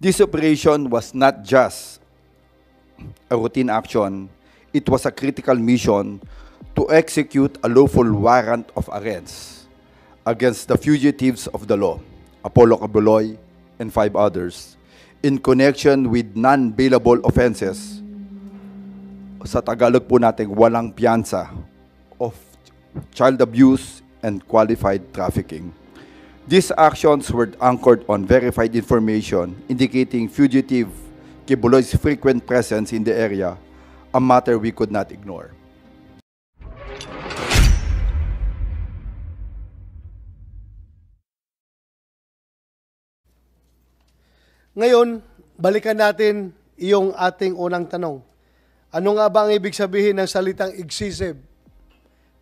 This operation was not just a routine action, it was a critical mission to execute a lawful warrant of arrest against the fugitives of the law, Apollo Quiboloy and 5 others, in connection with non-bailable offenses, sa Tagalog po natin, walang piyansa, of child abuse and qualified trafficking. These actions were anchored on verified information indicating fugitive Quiboloy's frequent presence in the area, a matter we could not ignore. Ngayon, balikan natin iyong ating unang tanong. Ano nga ba ang ibig sabihin ng salitang excessive?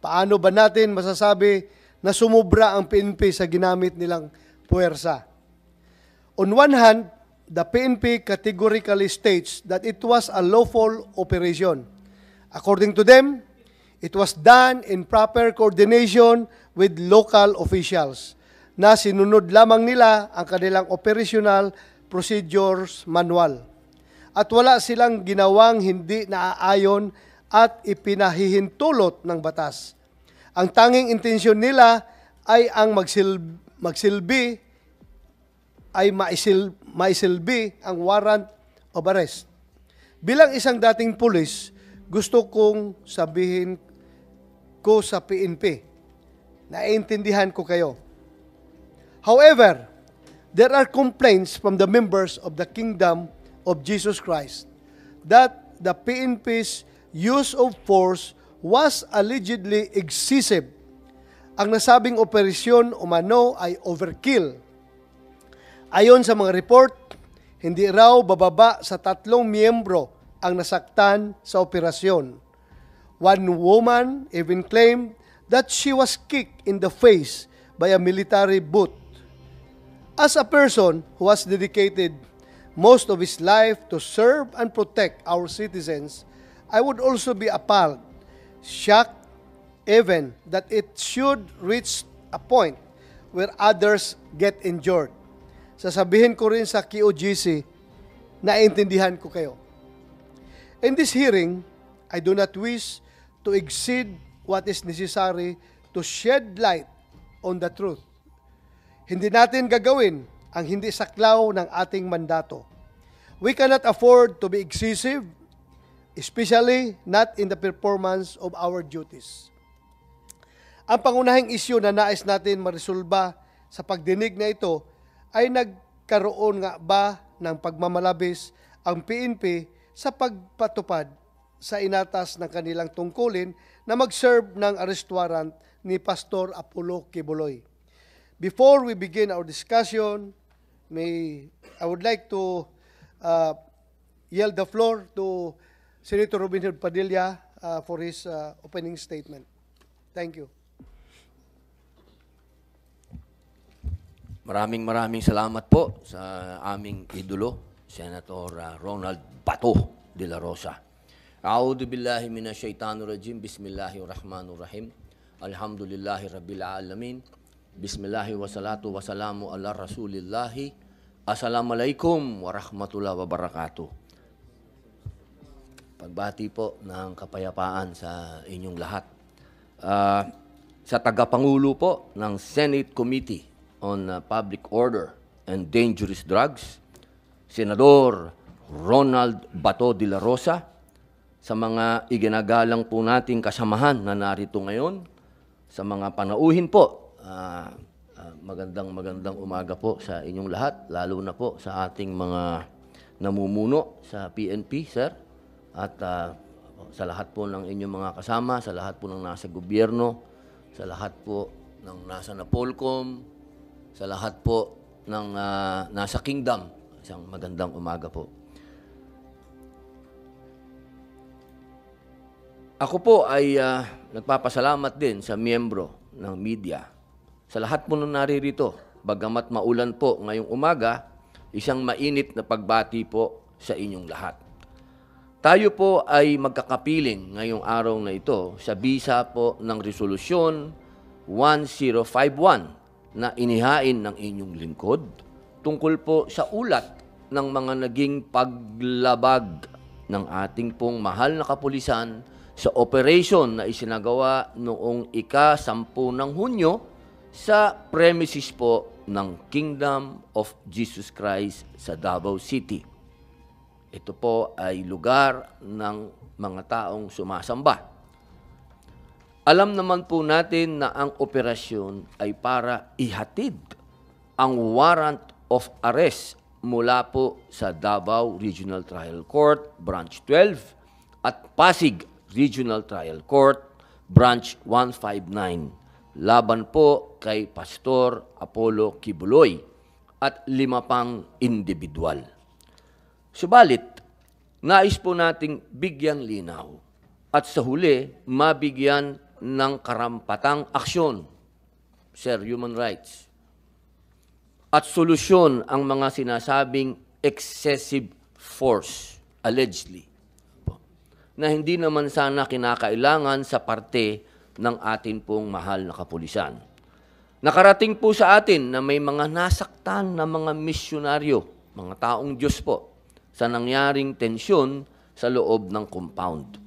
Paano ba natin masasabi na sumubra ang PNP sa ginamit nilang puwersa? On one hand, the PNP categorically states that it was a lawful operation. According to them, it was done in proper coordination with local officials na sinunod lamang nila ang kanilang operational procedures manual. At wala silang ginawang hindi naaayon at ipinahihintulot ng batas. Ang tanging intensyon nila ay ang maisilbi ang warrant of arrest. Bilang isang dating pulis, gusto kong sabihin ko sa PNP, naiintindihan ko kayo. However, there are complaints from the members of the Kingdom of Jesus Christ that the PNP's use of force was allegedly excessive. Ang nasabing operasyon umano ay overkill. Ayon sa mga report, hindi raw bababa sa 3 miyembro ang nasaktan sa operasyon. One woman even claimed that she was kicked in the face by a military boot. As a person who has dedicated most of his life to serve and protect our citizens, I would also be appalled, shocked, even that it should reach a point where others get injured. Sasabihin ko rin sa QOGC, naiintindihan ko kayo. In this hearing, I do not wish to exceed what is necessary to shed light on the truth. Hindi natin gagawin ang hindi saklaw ng ating mandato. We cannot afford to be excessive, especially not in the performance of our duties. Ang pangunahing isyu na nais natin maresolba sa pagdinig na ito ay nagkaroon nga ba ng pagmamalabis ang PNP sa pagpatupad sa inatas ng kanilang tungkulin na mag-serve ng arrest warrant ni Pastor Apollo Quiboloy. Before we begin our discussion, I would like to yield the floor to Senator Robin Hood Padilla for his opening statement. Thank you. Maraming salamat po sa aming idolo, Senator Ronald Bato de la Rosa. A'udhu billahi minasyaitanir rajim. Bismillahirrahmanirrahim. Alhamdulillahi rabbil alamin. Bismillahi wassalatu wassalamu ala rasulillahi. Assalamualaikum warahmatullahi wabarakatuh. Pagbati po ng kapayapaan sa inyong lahat. Sa tagapangulo po ng Senate Committee on Public Order and Dangerous Drugs, Senador Ronald Bato de la Rosa, sa mga iginagalang po nating kasamahan na narito ngayon, sa mga panauhin po, magandang umaga po sa inyong lahat, lalo na po sa ating mga namumuno sa PNP, sir, at sa lahat po ng inyong mga kasama, sa lahat po ng nasa gobyerno, sa lahat po ng nasa Napolcom, sa lahat po ng nasa Kingdom. Isang magandang umaga po. Ako po ay nagpapasalamat din sa miyembro ng media. Sa lahat po ng naririto, bagamat maulan po ngayong umaga, isang mainit na pagbati po sa inyong lahat. Tayo po ay magkakapiling ngayong araw na ito sa bisa po ng Resolusyon 1051 na inihain ng inyong lingkod tungkol po sa ulat ng mga naging paglabag ng ating pong mahal na kapulisan sa operation na isinagawa noong ika-10 ng Hunyo sa premises po ng Kingdom of Jesus Christ sa Davao City. Ito po ay lugar ng mga taong sumasamba. Alam naman po natin na ang operasyon ay para ihatid ang warrant of arrest mula po sa Davao Regional Trial Court, Branch 12 at Pasig Regional Trial Court, Branch 159, laban po kay Pastor Apollo Kibuloy at 5 pang individual. Subalit, nais po nating bigyang linaw at sa huli, mabigyan ng karampatang aksyon, Sir, human rights, at solusyon ang mga sinasabing excessive force, allegedly, na hindi naman sana kinakailangan sa parte ng atin pong mahal na kapulisan. Nakarating po sa atin na may mga nasaktan na mga misyonaryo, mga taong Diyos po, sa nangyaring tensyon sa loob ng compound.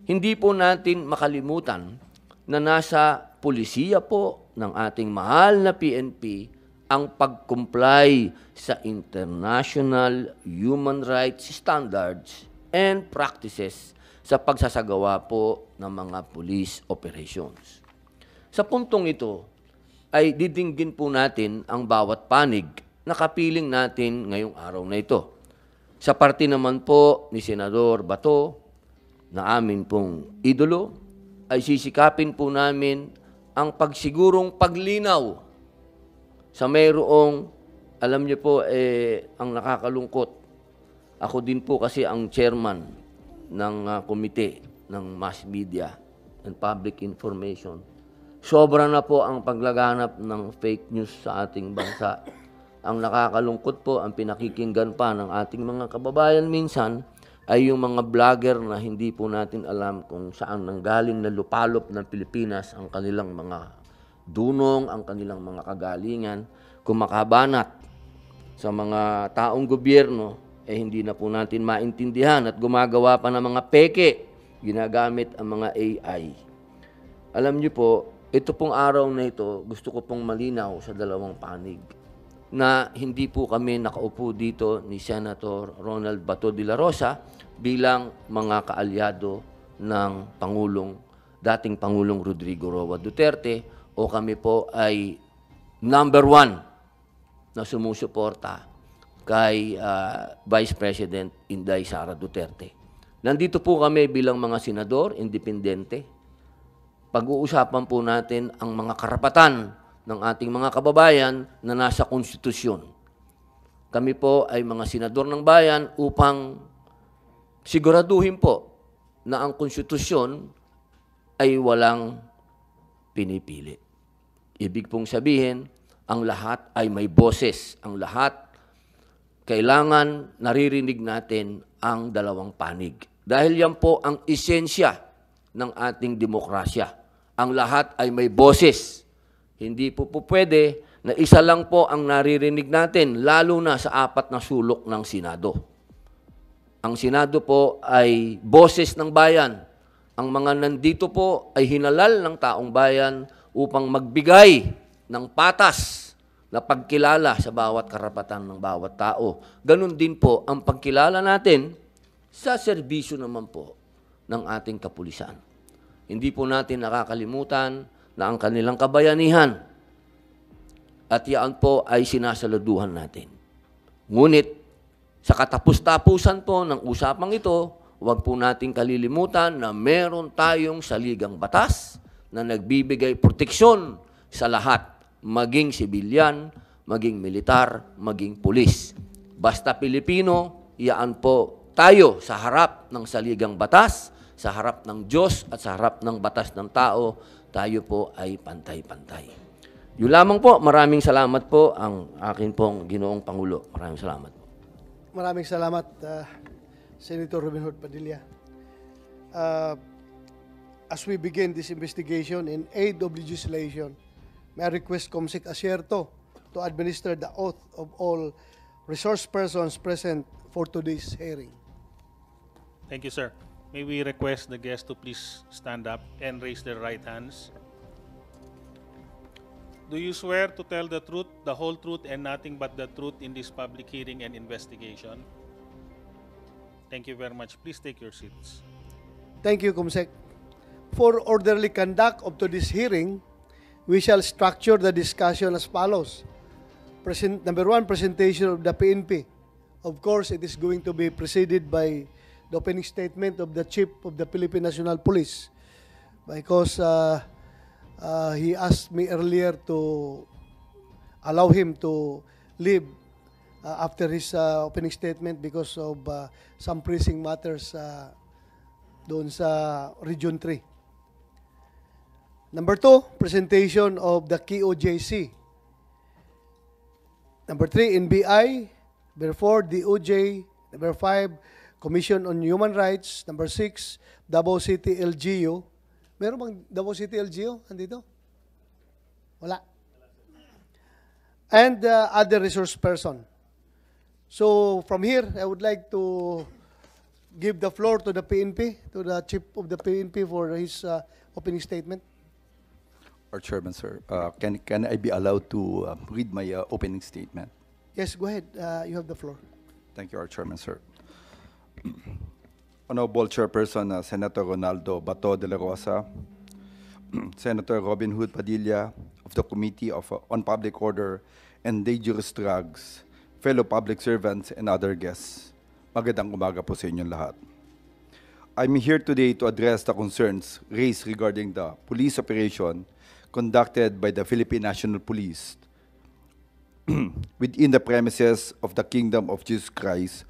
Hindi po natin makalimutan na nasa pulisiya po ng ating mahal na PNP ang pag-comply sa international human rights standards and practices sa pagsasagawa po ng mga police operations. Sa puntong ito, ay didinggin po natin ang bawat panig na kapiling natin ngayong araw na ito. Sa parte naman po ni Senador Bato, na amin pong idolo, ay sisikapin po namin ang pagsigurong paglinaw sa mayroong, alam niyo po, ang nakakalungkot. Ako din po kasi ang chairman ng komite ng mass media and public information. Sobra na po ang paglaganap ng fake news sa ating bansa. Ang nakakalungkot po, ang pinakikinggan pa ng ating mga kababayan minsan, ay yung mga vlogger na hindi po natin alam kung saan nanggaling na lupalop ng Pilipinas ang kanilang mga dunong, ang kanilang mga kagalingan, kumakabanat sa mga taong gobyerno, hindi na po natin maintindihan at gumagawa pa ng mga peke, ginagamit ang mga AI. Alam niyo po, ito pong araw na ito, gusto ko pong malinaw sa dalawang panig na hindi po kami nakaupo dito ni Senator Ronald Bato de la Rosa bilang mga kaalyado ng dating Pangulong Rodrigo Roa Duterte o kami po ay number 1 na sumusuporta kay Vice President Inday Sara Duterte. Nandito po kami bilang mga senador, independente. Pag-uusapan po natin ang mga karapatan ng ating mga kababayan na nasa konstitusyon. Kami po ay mga senador ng bayan upang siguraduhin po na ang konstitusyon ay walang pinipili. Ibig pong sabihin, ang lahat ay may boses. Ang lahat, kailangan naririnig natin ang dalawang panig. Dahil yan po ang esensya ng ating demokrasya. Ang lahat ay may boses. Hindi po pwede na isa lang po ang naririnig natin, lalo na sa 4 na sulok ng Senado. Ang Senado po ay boses ng bayan. Ang mga nandito po ay hinalal ng taong bayan upang magbigay ng patas na pagkilala sa bawat karapatan ng bawat tao. Ganun din po ang pagkilala natin sa serbisyo naman po ng ating kapulisan. Hindi po natin nakakalimutan na ang kanilang kabayanihan at yan po ay sinasaluduhan natin. Ngunit sa katapus-tapusan po ng usapang ito, huwag po nating kalilimutan na meron tayong saligang batas na nagbibigay proteksyon sa lahat, maging sibilyan, maging militar, maging pulis. Basta Pilipino, iyaan po tayo sa harap ng saligang batas, sa harap ng Diyos at sa harap ng batas ng tao, tayo po ay pantay-pantay. Yun lamang po, maraming salamat po ang akin pong Ginoong Pangulo. Maraming salamat po. Maraming salamat, Senator Robin Hood Padilla. As we begin this investigation in aid of legislation, may I request Comsec Asierto to administer the oath of all resource persons present for today's hearing. Thank you, sir. May we request the guests to please stand up and raise their right hands. Do you swear to tell the truth, the whole truth, and nothing but the truth in this public hearing and investigation? Thank you very much. Please take your seats. Thank you, Kumsek. For orderly conduct of today's hearing, we shall structure the discussion as follows. Number one, presentation of the PNP. Of course, it is going to be preceded by the opening statement of the Chief of the Philippine National Police, because he asked me earlier to allow him to leave after his opening statement because of some pressing matters doon sa Region 3. Number two, presentation of the KOJC. Number three, NBI. Number four, DOJ. Number five, Commission on Human Rights. Number six, Davao City LGU. Meron bang Davao City LGU? Andito? Wala. And other resource person. So from here, I would like to give the floor to the PNP, to the Chief of the PNP for his opening statement. Our Chairman, sir, can I be allowed to read my opening statement? Yes, go ahead. You have the floor. Thank you, our Chairman, sir. Honorable Chairperson Senator Ronaldo Bato de la Rosa, Senator Robin Hood Padilla of the Committee on Public Order and Dangerous Drugs, fellow public servants and other guests. Magandang umaga po sa inyong lahat. I'm here today to address the concerns raised regarding the police operation conducted by the Philippine National Police within the premises of the Kingdom of Jesus Christ,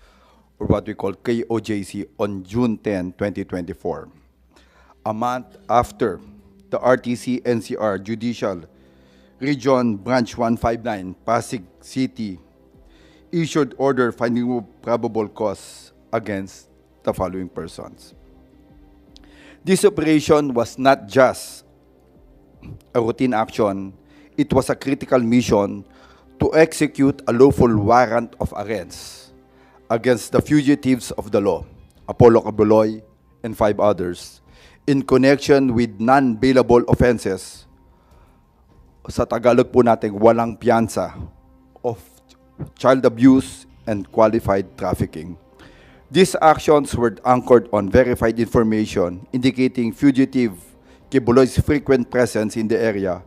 or what we call KOJC, on June 10, 2024. A month after the RTC NCR Judicial Region Branch 159, Pasig City, issued order finding probable cause against the following persons. This operation was not just a routine action, it was a critical mission to execute a lawful warrant of arrest against the fugitives of the law, Apollo Cabuloy and 5 others, in connection with non-bailable offenses, sa Tagalog po natin, walang piyansa, of child abuse and qualified trafficking. These actions were anchored on verified information indicating fugitive Cabuloy's frequent presence in the area,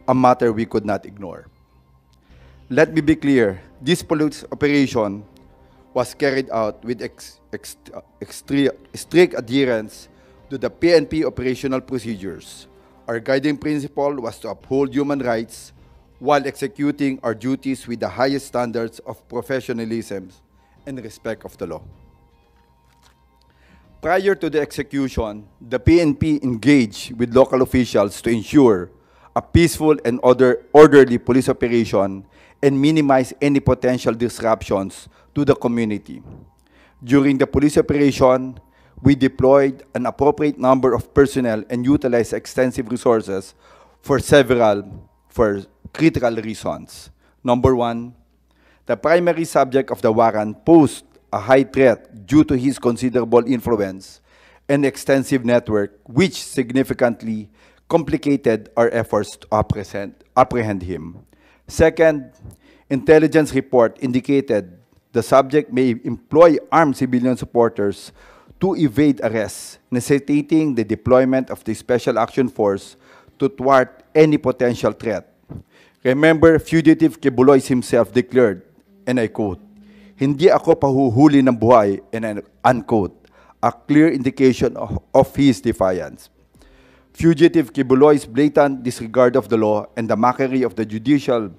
a matter we could not ignore. Let me be clear, this police operation was carried out with strict adherence to the PNP operational procedures. Our guiding principle was to uphold human rights while executing our duties with the highest standards of professionalism and respect of the law. Prior to the execution, the PNP engaged with local officials to ensure a peaceful and orderly police operation and minimize any potential disruptions to the community. During the police operation, we deployed an appropriate number of personnel and utilized extensive resources for critical reasons. Number one, the primary subject of the warrant posed a high threat due to his considerable influence and extensive network, which significantly complicated our efforts to apprehend him. Second, intelligence report indicated the subject may employ armed civilian supporters to evade arrest, necessitating the deployment of the Special Action Force to thwart any potential threat. Remember, fugitive Cabuloy himself declared, and I quote, "Hindi ako pahuhuli ng buhay," and unquote, a clear indication of his defiance. Fugitive Cabuloy's blatant disregard of the law and the mockery of the judicial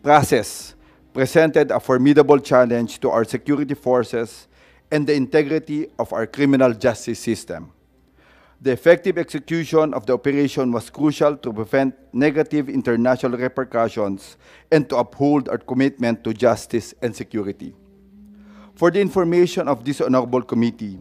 process presented a formidable challenge to our security forces and the integrity of our criminal justice system. The effective execution of the operation was crucial to prevent negative international repercussions and to uphold our commitment to justice and security. For the information of this honorable committee,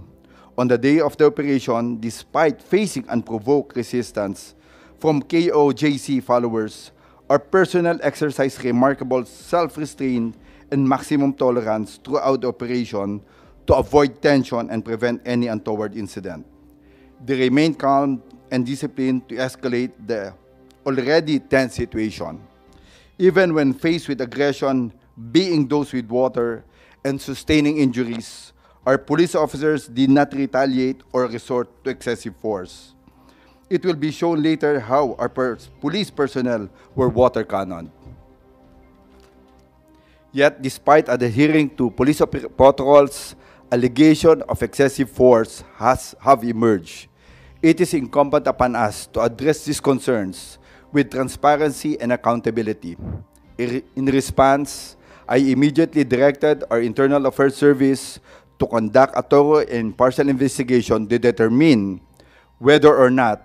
on the day of the operation, despite facing unprovoked resistance from KOJC followers, our personnel exercised remarkable self-restraint and maximum tolerance throughout the operation to avoid tension and prevent any untoward incident. They remain calm and disciplined to escalate the already tense situation. Even when faced with aggression, being dosed with water, and sustaining injuries, our police officers did not retaliate or resort to excessive force. It will be shown later how our police personnel were water cannoned. Yet, despite adhering to police protocols, allegations of excessive force have emerged. It is incumbent upon us to address these concerns with transparency and accountability. In response, I immediately directed our Internal Affairs Service to conduct a thorough and impartial investigation to determine whether or not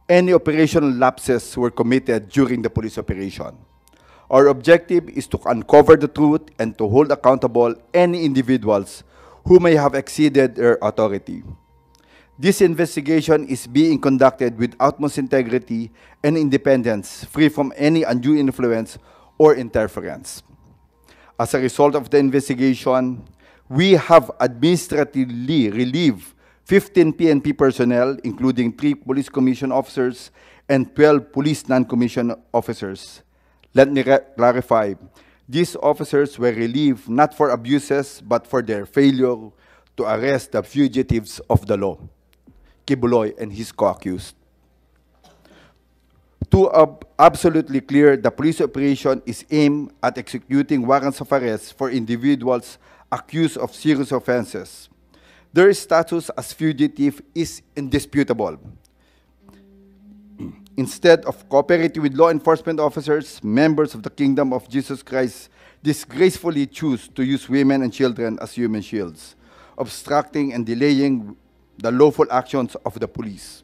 any operational lapses were committed during the police operation. Our objective is to uncover the truth and to hold accountable any individuals who may have exceeded their authority. This investigation is being conducted with utmost integrity and independence, free from any undue influence or interference. As a result of the investigation, we have administratively relieved 15 PNP personnel, including 3 police commission officers and 12 police non-commissioned officers. Let me clarify, these officers were relieved not for abuses, but for their failure to arrest the fugitives of the law, Kibuloy and his co-accused. To absolutely clear, the police operation is aimed at executing warrants of arrest for individuals accused of serious offenses. Their status as fugitive is indisputable. Instead of cooperating with law enforcement officers, members of the Kingdom of Jesus Christ disgracefully choose to use women and children as human shields, obstructing and delaying the lawful actions of the police.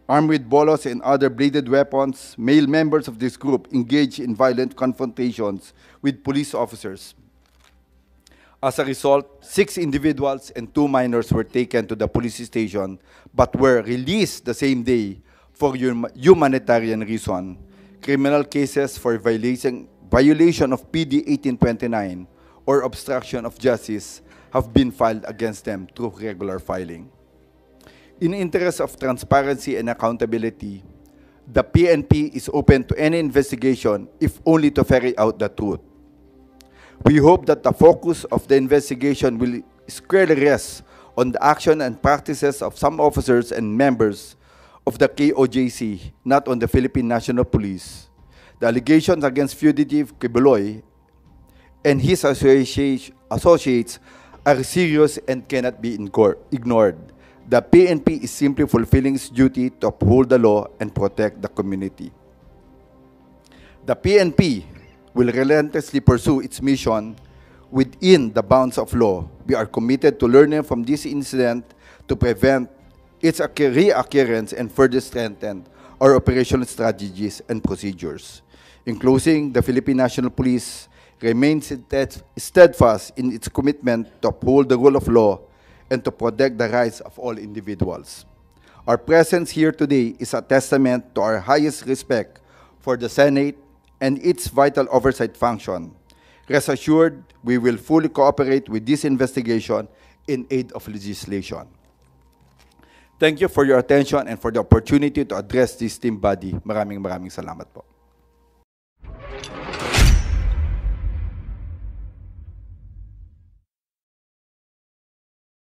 Armed with bolos and other bladed weapons, male members of this group engage in violent confrontations with police officers. As a result, 6 individuals and 2 minors were taken to the police station but were released the same day for humanitarian reason. Criminal cases for violation of PD 1829 or obstruction of justice have been filed against them through regular filing. In the interest of transparency and accountability, the PNP is open to any investigation if only to ferret out the truth. We hope that the focus of the investigation will squarely rest on the action and practices of some officers and members of the KOJC, not on the Philippine National Police. The allegations against fugitive Kibuloy and his associates are serious and cannot be ignored. The PNP is simply fulfilling its duty to uphold the law and protect the community. The PNP will relentlessly pursue its mission within the bounds of law. We are committed to learning from this incident to prevent its reoccurrence and further strengthen our operational strategies and procedures. In closing, the Philippine National Police remains steadfast in its commitment to uphold the rule of law and to protect the rights of all individuals. Our presence here today is a testament to our highest respect for the Senate and its vital oversight function. Rest assured, we will fully cooperate with this investigation in aid of legislation. Thank you for your attention and for the opportunity to address this team body. Maraming salamat po.